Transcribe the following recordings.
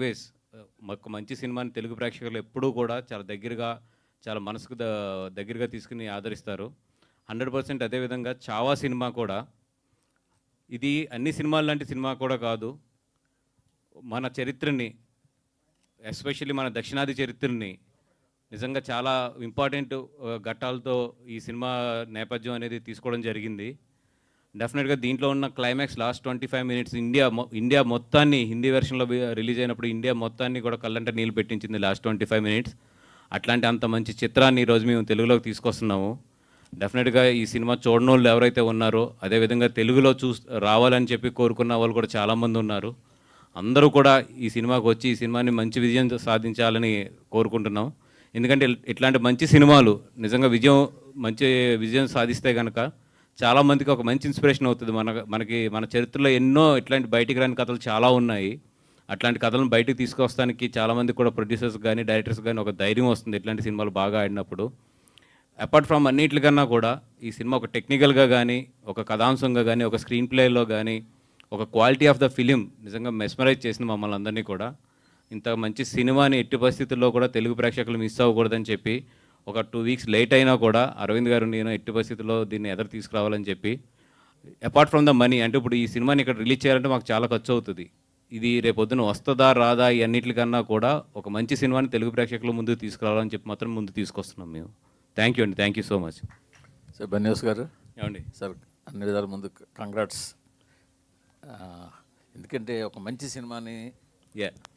వేస్ మాకు మంచి సినిమాని తెలుగు ప్రేక్షకులు ఎప్పుడూ కూడా చాలా దగ్గరగా, చాలా మనసుకు దగ్గరగా తీసుకుని ఆదరిస్తారు. 100% అదేవిధంగా 'చావా' సినిమా కూడా ఇది అన్ని సినిమాల లాంటి సినిమా కూడా కాదు. మన చరిత్రని, ఎస్పెషల్లీ మన దక్షిణాది చరిత్రని నిజంగా చాలా ఇంపార్టెంట్ ఘట్టాలతో ఈ సినిమా నేపథ్యం అనేది తీసుకోవడం జరిగింది. డెఫినెట్గా దీంట్లో ఉన్న క్లైమాక్స్ లాస్ట్ 25 మినిట్స్ ఇండియా మొత్తాన్ని హిందీ వెర్షన్లో రిలీజ్ అయినప్పుడు ఇండియా మొత్తాన్ని కూడా కళ్ళంట నీళ్ళు పెట్టించింది లాస్ట్ 25 మినిట్స్. అట్లాంటి అంత మంచి చిత్రాన్ని ఈరోజు మేము తెలుగులోకి తీసుకొస్తున్నాము. డెఫినెట్గా ఈ సినిమా చూడనోళ్ళు ఎవరైతే ఉన్నారో, అదేవిధంగా తెలుగులో రావాలని చెప్పి కోరుకున్న వాళ్ళు కూడా చాలామంది ఉన్నారు. అందరూ కూడా ఈ సినిమాకి వచ్చి ఈ సినిమాని మంచి విజయం సాధించాలని కోరుకుంటున్నాం. ఎందుకంటే ఇట్లాంటి మంచి సినిమాలు నిజంగా మంచి విజయం సాధిస్తే కనుక చాలామందికి ఒక మంచి ఇన్స్పిరేషన్ అవుతుంది. మన చరిత్రలో ఎన్నో ఇట్లాంటి బయటికి రాని కథలు చాలా ఉన్నాయి. అట్లాంటి కథలను బయటికి తీసుకొస్తానికి చాలామంది కూడా ప్రొడ్యూసర్స్ కానీ డైరెక్టర్స్ కానీ ఒక ధైర్యం వస్తుంది ఇట్లాంటి సినిమాలు బాగా ఆడినప్పుడు. అపార్ట్ ఫ్రమ్ అన్నిటికన్నా కూడా ఈ సినిమా ఒక టెక్నికల్గా కానీ, ఒక కథాంశంగా కానీ, ఒక స్క్రీన్ ప్లేలో కానీ, ఒక క్వాలిటీ ఆఫ్ ద ఫిలిం నిజంగా మెస్మరైజ్ చేసింది మమ్మల్ని అందరినీ కూడా. ఇంత మంచి సినిమాని ఎట్టి పరిస్థితుల్లో కూడా తెలుగు ప్రేక్షకులు మిస్ అవ్వకూడదని చెప్పి ఒక 2 వీక్స్ లేట్ అయినా కూడా అరవింద్ గారు నేను ఎట్టి పరిస్థితుల్లో దీన్ని ఎదురు తీసుకురావాలని చెప్పి, అపార్ట్ ఫ్రమ్ ద మనీ, అంటే ఇప్పుడు ఈ సినిమాని ఇక్కడ రిలీజ్ చేయాలంటే మాకు చాలా ఖర్చు అవుతుంది. ఇది రేపొద్దున వస్తుందా రాదా ఈ అన్నిటికన్నా కూడా ఒక మంచి సినిమాని తెలుగు ప్రేక్షకుల ముందుకు తీసుకురావాలని చెప్పి మాత్రం ముందు తీసుకొస్తున్నాం మేము. థ్యాంక్ యూ అండి, thank you so much. Sir బన్యూస్ గారు ఏమండి సార్, అన్ని విధాల ముందు కంగ్రాట్స్. ఎందుకంటే ఒక మంచి సినిమాని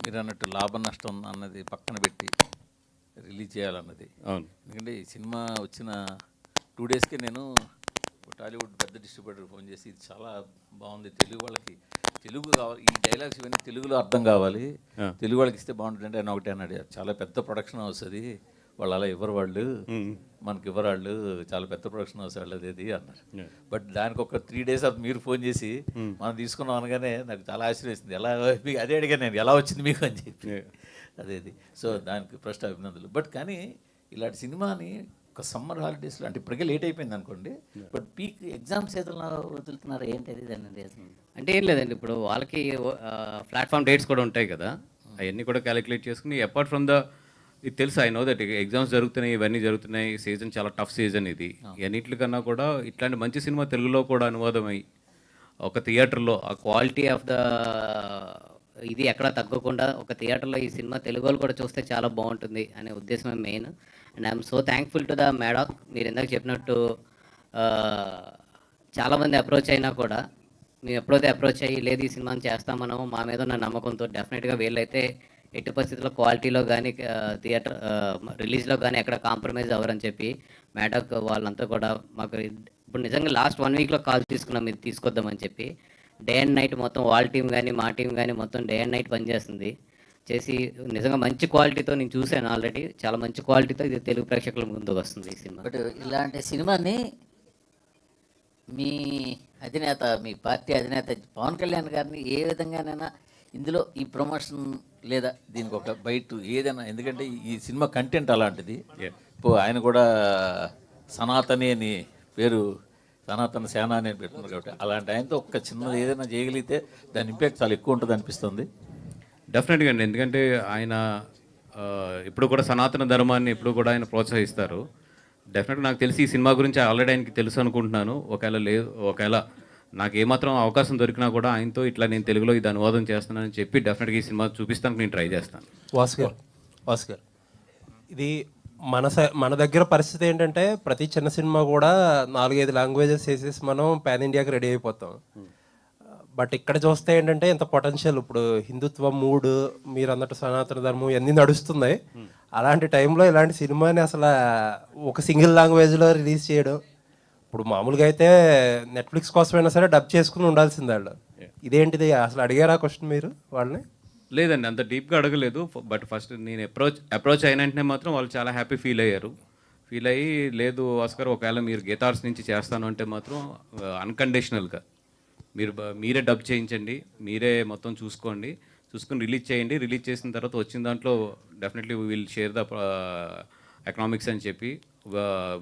మీరు అన్నట్టు లాభ నష్టం అన్నది పక్కన పెట్టి రిలీజ్ చేయాలన్నది. అవును. ఎందుకంటే ఈ సినిమా వచ్చిన 2 డేస్కే నేను టాలీవుడ్ పెద్ద డిస్ట్రిబ్యూటర్ ఫోన్ చేసి ఇది చాలా బాగుంది, తెలుగు వాళ్ళకి తెలుగు కావాలి, ఈ డైలాగ్స్ ఇవన్నీ తెలుగులో అర్థం కావాలి, తెలుగు వాళ్ళకి ఇస్తే బాగుంటుంది అంటే ఆయన ఒకటే అన్నాడు, చాలా పెద్ద ప్రొడక్షన్ వస్తుంది, వాళ్ళు అలా ఇవ్వరు, వాళ్ళు మనకి ఇవ్వరు, వాళ్ళు చాలా పెద్ద ప్రొడక్షన్ హౌస్ వాళ్ళది అది అన్నారు. బట్ దానికి ఒక 3 డేస్ మీరు ఫోన్ చేసి మనం తీసుకున్నాం అనగానే నాకు చాలా ఆశ్చర్యం వేసింది. ఎలా మీకు అదే అడిగాను నేను, ఎలా వచ్చింది మీకు అని చెప్పి. అదేది సో దానికి ఫస్ట్ అభినందనలు. బట్ కానీ ఇలాంటి సినిమాని ఒక సమ్మర్ హాలిడేస్లో, అంటే ఇప్పటికే లేట్ అయిపోయింది అనుకోండి, బట్ పీక్ ఎగ్జామ్స్ ఏదైనా వదులుతున్నారు ఏంటి దాన్ని? అంటే ఏం లేదండి, ఇప్పుడు వాళ్ళకి ప్లాట్ఫామ్ డేట్స్ కూడా ఉంటాయి కదా, అవన్నీ కూడా క్యాలిక్యులేట్ చేసుకుని అపార్ట్ ఫ్రమ్ ఇది తెలుసు, ఐ నో దట్ ఎగ్జామ్స్ జరుగుతున్నాయి, ఇవన్నీ జరుగుతున్నాయి, సీజన్ చాలా టఫ్ సీజన్ ఇది. అన్నిటికన్నా కూడా ఇట్లాంటి మంచి సినిమా తెలుగులో కూడా అనువాదమై ఒక థియేటర్లో ఆ క్వాలిటీ ఆఫ్ ద ఇది ఎక్కడ తగ్గకుండా ఒక థియేటర్లో ఈ సినిమా తెలుగు వాళ్ళు కూడా చూస్తే చాలా బాగుంటుంది అనే ఉద్దేశమే main. And I'm so thankful to the Maddock. మీరు ఇందాక చెప్పినట్టు చాలామంది అప్రోచ్ అయినా కూడా మేము ఎప్పుడైతే అప్రోచ్ అయ్యి లేదు ఈ సినిమాని చేస్తామనో మా మీద ఉన్న నమ్మకంతో డెఫినెట్గా వీళ్ళైతే ఎట్టి పరిస్థితుల్లో క్వాలిటీలో కానీ థియేటర్ రిలీజ్లో కానీ ఎక్కడ కాంప్రమైజ్ అవ్వరని చెప్పి మ్యాడాక్ వాళ్ళంతా కూడా మాకు ఇప్పుడు నిజంగా లాస్ట్ 1 వీక్లో కాల్ తీసుకున్నాం ఇది తీసుకొద్దామని చెప్పి. డే అండ్ నైట్ మొత్తం వాళ్ళ టీం కానీ మా టీం కానీ మొత్తం డే అండ్ నైట్ పనిచేస్తుంది చేసి నిజంగా మంచి క్వాలిటీతో నేను చూశాను ఆల్రెడీ, చాలా మంచి క్వాలిటీతో ఇది తెలుగు ప్రేక్షకుల ముందుకు వస్తుంది ఈ సినిమా. బట్ ఇలాంటి సినిమాని మీ అధినేత, మీ పార్టీ అధినేత పవన్ కళ్యాణ్ గారిని ఏ విధంగానైనా ఇందులో ఈ ప్రమోషన్ లేదా దీనికి ఒక బయట ఏదైనా, ఎందుకంటే ఈ సినిమా కంటెంట్ అలాంటిది. ఇప్పుడు ఆయన కూడా సనాతని అని పేరు, సనాతన సేన అని పెట్టున్నారు కాబట్టి అలాంటి ఆయనతో ఒక చిన్నది ఏదైనా చేయగలిగితే దాని ఇంపాక్ట్ చాలా ఎక్కువ ఉంటుంది అనిపిస్తుంది. డెఫినెట్గా అండి, ఎందుకంటే ఆయన ఇప్పుడు కూడా సనాతన ధర్మాన్ని ఇప్పుడు కూడా ఆయన ప్రోత్సహిస్తారు. డెఫినెట్గా నాకు తెలిసి ఈ సినిమా గురించి ఆల్రెడీ ఆయనకి తెలుసు అనుకుంటున్నాను. ఒకవేళ నాకు ఏమాత్రం అవకాశం దొరికినా కూడా ఆయనతో ఇట్లా నేను తెలుగులో ఇది అనువాదం చేస్తున్నానని చెప్పి డెఫినెట్గా ఈ సినిమా చూపిస్తానికి నేను ట్రై చేస్తాను. వాస్కర్ ఇది మన దగ్గర పరిస్థితి ఏంటంటే ప్రతి చిన్న సినిమా కూడా 4-5 లాంగ్వేజెస్ వేసేసి మనం పాన్ ఇండియాకి రెడీ అయిపోతాం. బట్ ఇక్కడ చూస్తే ఏంటంటే ఇంత పొటెన్షియల్, ఇప్పుడు హిందుత్వ మూడ్ మీరు అన్నట్టు సనాతన ధర్మం ఇవన్నీ నడుస్తున్నాయి. అలాంటి టైంలో ఇలాంటి సినిమాని అసలు ఒక సింగిల్ లాంగ్వేజ్లో రిలీజ్ చేయడం, ఇప్పుడు మామూలుగా అయితే నెట్ఫ్లిక్స్ కోసమైనా సరే డబ్ చేసుకుని ఉండాల్సిందే వాళ్ళు. ఇదేంటిది అసలు అడిగారా క్వశ్చన్ మీరు వాళ్ళని? లేదండి, అంత డీప్గా అడగలేదు. బట్ ఫస్ట్ నేను అప్రోచ్ అయిన వెంటనే మాత్రం వాళ్ళు చాలా హ్యాపీ ఫీల్ అయ్యి లేదు ఆస్కర్ ఒకవేళ మీరు గీతార్స్ నుంచి చేస్తాను అంటే మాత్రం అన్కండిషనల్గా మీరే డబ్ చేయించండి, మీరే మొత్తం చూసుకొని రిలీజ్ చేయండి, రిలీజ్ చేసిన తర్వాత వచ్చిన దాంట్లో definitely will share the economics అని చెప్పి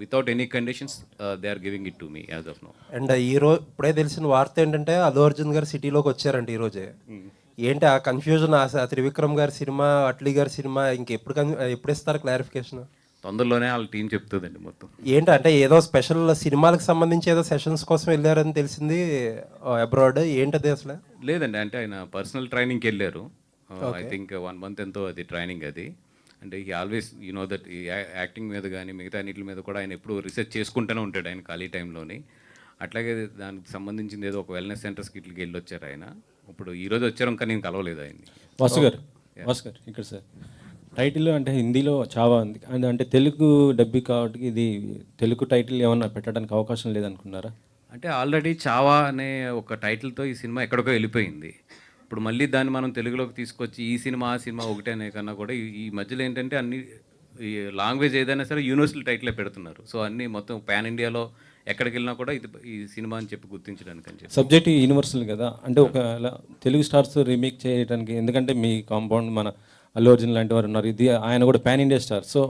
without any conditions they are giving it to me as of now. And ఈరోజు ఇప్పుడే తెలిసిన వార్త ఏంటంటే అల్లు అర్జున్ గారు సిటీలోకి వచ్చారంటే ఈరోజే. ఏంటి ఆ కన్ఫ్యూజన్? ఆ త్రివిక్రమ్ గారి సినిమా, అట్లీ గారి సినిమా ఇంకెప్పుడు ఎప్పుడు ఇస్తారు క్లారిఫికేషన్? తొందరలోనే వాళ్ళ టీం చెప్తుందండి మొత్తం. ఏంటి అంటే ఏదో స్పెషల్ సినిమాలకు సంబంధించి ఏదో సెషన్స్ కోసం వెళ్ళారని తెలిసింది అబ్రాడ్. ఏంటది అసలు? లేదండి, అంటే ఆయన పర్సనల్ ట్రైనింగ్కి వెళ్ళారు. ఐ థింక్ 1 month ఎంతో అది ట్రైనింగ్ అది. అంటే ఈ ఆల్వేస్ నో దట్ ఈ యాక్టింగ్ మీద కానీ మిగతా అన్నిటి మీద కూడా ఆయన ఎప్పుడు రీసెర్చ్ చేసుకుంటూనే ఉంటాడు ఆయన ఖాళీ టైంలోని. అట్లాగే దానికి సంబంధించింది ఏదో ఒక వెల్నెస్ సెంటర్స్కి ఇట్లకి వెళ్ళి వచ్చారు ఆయన. ఇప్పుడు ఈరోజు వచ్చారు, ఇంకా నేను కలవలేదు ఆయన్ని. వాసు గారు ఇక్కడ సార్ టైటిల్ అంటే హిందీలో చావా ఉంది అంటే తెలుగు డబ్బింగ్ కాబట్టి ఇది తెలుగు టైటిల్ ఏమన్నా పెట్టడానికి అవకాశం లేదనుకున్నారా? అంటే ఆల్రెడీ చావా అనే ఒక టైటిల్తో ఈ సినిమా ఎక్కడికో వెళ్ళిపోయింది. ఇప్పుడు మళ్ళీ దాన్ని మనం తెలుగులోకి తీసుకొచ్చి ఈ సినిమా ఆ సినిమా ఒకటే అనే కన్నా కూడా ఈ మధ్యలో ఏంటంటే అన్ని ఈ లాంగ్వేజ్ ఏదైనా సరే యూనివర్సల్ టైటిలే పెడుతున్నారు. సో అన్నీ మొత్తం పాన్ ఇండియాలో ఎక్కడికి వెళ్ళినా కూడా ఇది ఈ సినిమా అని చెప్పి గుర్తించడానికి అని చెప్పి. సబ్జెక్ట్ యూనివర్సల్ కదా, అంటే ఒక తెలుగు స్టార్స్ రీమేక్ చేయడానికి, ఎందుకంటే మీ కాంపౌండ్ మన అల్లు అర్జున్ లాంటి వారు ఉన్నారు, ఇది ఆయన కూడా పాన్ ఇండియా స్టార్. సో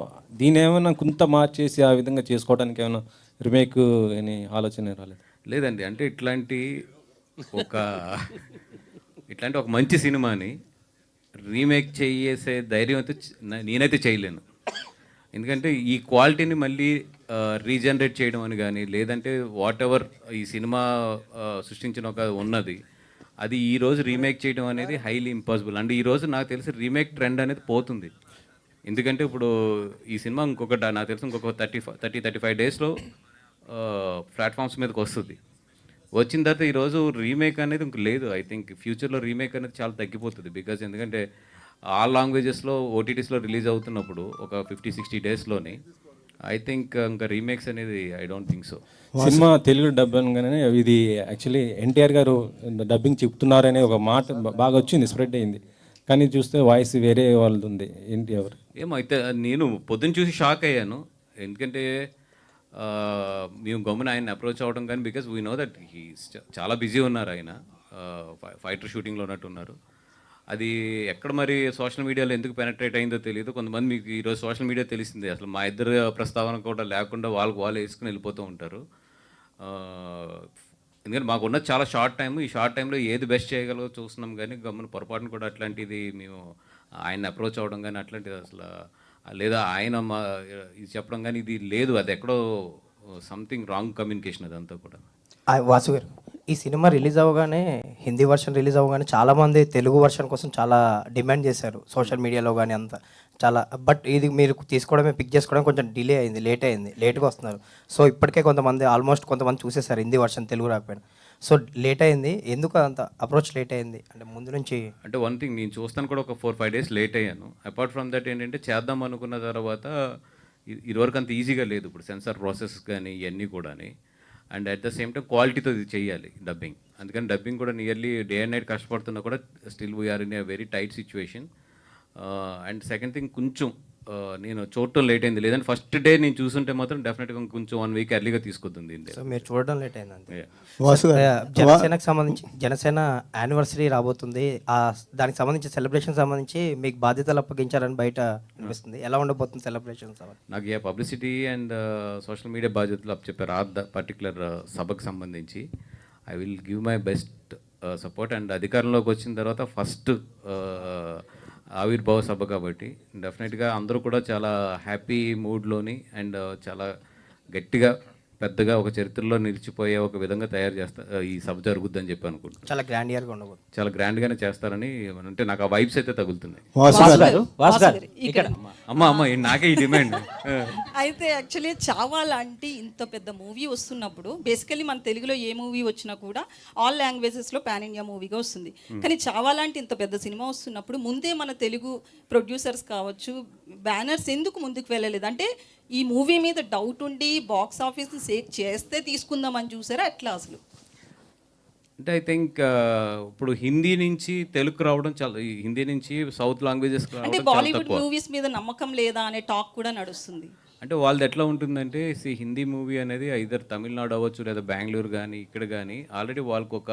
దీని ఏమైనా కొంత మార్చేసి ఆ విధంగా చేసుకోవడానికి ఏమైనా రిమేక్ అని ఆలోచన రాలేదు? లేదండి, అంటే ఇట్లాంటి ఒక మంచి సినిమాని రీమేక్ చేసే ధైర్యం అయితే నేనైతే చేయలేను. ఎందుకంటే ఈ క్వాలిటీని మళ్ళీ రీజనరేట్ చేయడం అని కానీ, లేదంటే వాట్ ఎవర్ ఈ సినిమా సృష్టించిన ఒక ఉన్నది అది ఈరోజు రీమేక్ చేయడం అనేది హైలీ ఇంపాసిబుల్. అండ్ ఈరోజు నాకు తెలిసి రీమేక్ ట్రెండ్ అనేది పోతుంది. ఎందుకంటే ఇప్పుడు ఈ సినిమా నాకు తెలిసి ఇంకొక 35 డేస్లో ప్లాట్ఫామ్స్ మీదకి వస్తుంది. వచ్చిన తర్వాత ఈరోజు రీమేక్ అనేది ఇంక లేదు. ఐ థింక్ ఫ్యూచర్లో రీమేక్ అనేది చాలా తగ్గిపోతుంది. బికాజ్ ఎందుకంటే ఆల్ లాంగ్వేజెస్లో ఓటీటీస్లో రిలీజ్ అవుతున్నప్పుడు ఒక 50-60 డేస్లోనే ఐ థింక్ ఇంకా రీమేక్స్ అనేది I don't think so. Cinema Telugu dub అనగానే ఇది యాక్చువల్లీ ఎన్టీఆర్ గారు డబ్బింగ్ చెప్తున్నారనే ఒక మాట బాగా వచ్చింది, స్ప్రెడ్ అయింది. కానీ చూస్తే వాయిస్ వేరే వాళ్ళది ఉంది. ఏంటి ఎవరు? ఏమో అయితే నేను పొద్దున్న చూసి షాక్ అయ్యాను. ఎందుకంటే మేము గమ్మున ఆయన అప్రోచ్ అవ్వడం కానీ, బికాజ్ వీ నో దట్ చాలా బిజీ ఉన్నారు ఆయన, ఫైటర్ షూటింగ్లో ఉన్నట్టున్నారు. అది ఎక్కడ మరి సోషల్ మీడియాలో ఎందుకు పెనట్రేట్ అయిందో తెలియదు. కొంతమంది మీకు ఈరోజు సోషల్ మీడియా తెలిసిందే, అసలు మా ఇద్దరు ప్రస్తావన కూడా లేకుండా వాళ్ళు వేసుకుని వెళ్ళిపోతూ ఉంటారు. ఎందుకంటే మాకున్న చాలా షార్ట్ టైం, ఈ షార్ట్ టైంలో ఏది బెస్ట్ చేయగలగో చూస్తున్నాం. కానీ గమ్మున పొరపాటును కూడా అట్లాంటిది మేము ఆయన అప్రోచ్ అవ్వడం కానీ అట్లాంటిది అసలు, లేదా ఆయన ఇది చెప్పడం కానీ ఇది లేదు. అది ఎక్కడో సంథింగ్ రాంగ్ కమ్యూనికేషన్ అదంతా కూడా. వాసు గారు, ఈ సినిమా రిలీజ్ అవ్వగానే, హిందీ వర్షన్ రిలీజ్ అవ్వగానే చాలామంది తెలుగు వర్షన్ కోసం చాలా డిమాండ్ చేశారు సోషల్ మీడియాలో కానీ అంతా చాలా. బట్ ఇది మీరు తీసుకోవడమే, పిక్ చేసుకోవడం కొంచెం డిలే అయింది, లేట్గా వస్తున్నారు. సో ఇప్పటికే కొంతమంది చూసేశారు హిందీ వర్షన్, తెలుగు రాకపోయినా. సో లేట్ అయింది, ఎందుకు అంత అప్రోచ్ లేట్ అయింది అంటే ముందు నుంచి? అంటే వన్ థింగ్, నేను చూస్తాను కూడా ఒక 4-5 డేస్ లేట్ అయ్యాను. అపార్ట్ ఫ్రమ్ దట్ ఏంటంటే చేద్దాం అనుకున్న తర్వాత ఇదివరకు అంత ఈజీగా లేదు. ఇప్పుడు సెన్సార్ ప్రాసెస్ కానీ ఇవన్నీ కూడా, and at the same time క్వాలిటీతో ఇది చేయాలి డబ్బింగ్. అందుకని డబ్బింగ్ కూడా నియర్లీ డే అండ్ నైట్ కష్టపడుతున్నా కూడా still we're in a very tight situation. And second thing, కొంచెం నేను చూడటం లేట్ అయింది. లేదంటే ఫస్ట్ డే నేను చూసుంటే మాత్రం డెఫినెట్గా కొంచెం 1 week ఎర్లీగా తీసుకొద్ది. సో మీరు చూడడం లేట్ అయింది అంతే. జనసేనకు సంబంధించి జనసేన యానివర్సరీ రాబోతుంది, దానికి సంబంధించి సెలబ్రేషన్ సంబంధించి మీకు బాధ్యతలు అప్పగించారని బయట అనిపిస్తుంది. ఎలా ఉండబోతుంది సెలబ్రేషన్? నాకు ఏ పబ్లిసిటీ అండ్ సోషల్ మీడియా బాధ్యతలు అప్పచెప్పారు ఆ పర్టికులర్ సభకు సంబంధించి. I will give my best support. And అధికారంలోకి వచ్చిన తర్వాత ఫస్ట్ ఆవిర్భావ సభ కాబట్టి డెఫినెట్గా అందరూ కూడా చాలా హ్యాపీ మూడ్లోని అండ్ చాలా గట్టిగా పెద్దగా ఒక చరిత్రలో నిలిచిపోయే ఒక విధంగా తయారు ఈ సభ జరుగుద్దని చెప్పి అనుకుంటున్నాను. చాలా గ్రాండియర్గా ఉండబోతుంది, చాలా గ్రాండ్గానే చేస్తారని, అంటే నాకు ఆ వైబ్స్ అయితే తగులుతున్నాయి. అమ్మ నాకే ఈ డిమాండ్. అయితే యాక్చువల్లీ చావా లాంటి ఇంత పెద్ద మూవీ వస్తున్నప్పుడు, బేసికలీ మన తెలుగులో ఏ మూవీ వచ్చినా కూడా ఆల్ లాంగ్వేజెస్లో పాన్ ఇండియా మూవీగా వస్తుంది. కానీ చావా లాంటి ఇంత పెద్ద సినిమా వస్తున్నప్పుడు ముందే మన తెలుగు ప్రొడ్యూసర్స్ కావచ్చు, బ్యానర్స్ ఎందుకు ముందుకు వెళ్ళలేదు? అంటే ఈ మూవీ మీద డౌట్ ఉండి బాక్స్ ఆఫీస్ చేస్తే తీసుకుందామని చూసారా అట్లా అసలు? అంటే ఐ థింక్ ఇప్పుడు హిందీ నుంచి తెలుగు రావడం చాలా, హిందీ నుంచి సౌత్ లాంగ్వేజెస్ అంటే బాలీవుడ్ మూవీస్ మీద నమ్మకం లేదా అనే టాక్ కూడా నడుస్తుంది. అంటే వాళ్ళది ఎట్లా ఉంటుందంటే, హిందీ మూవీ అనేది ఐదర్ తమిళనాడు అవ్వచ్చు లేదా బెంగళూరు కానీ ఇక్కడ కానీ ఆల్రెడీ వాళ్ళకు ఒక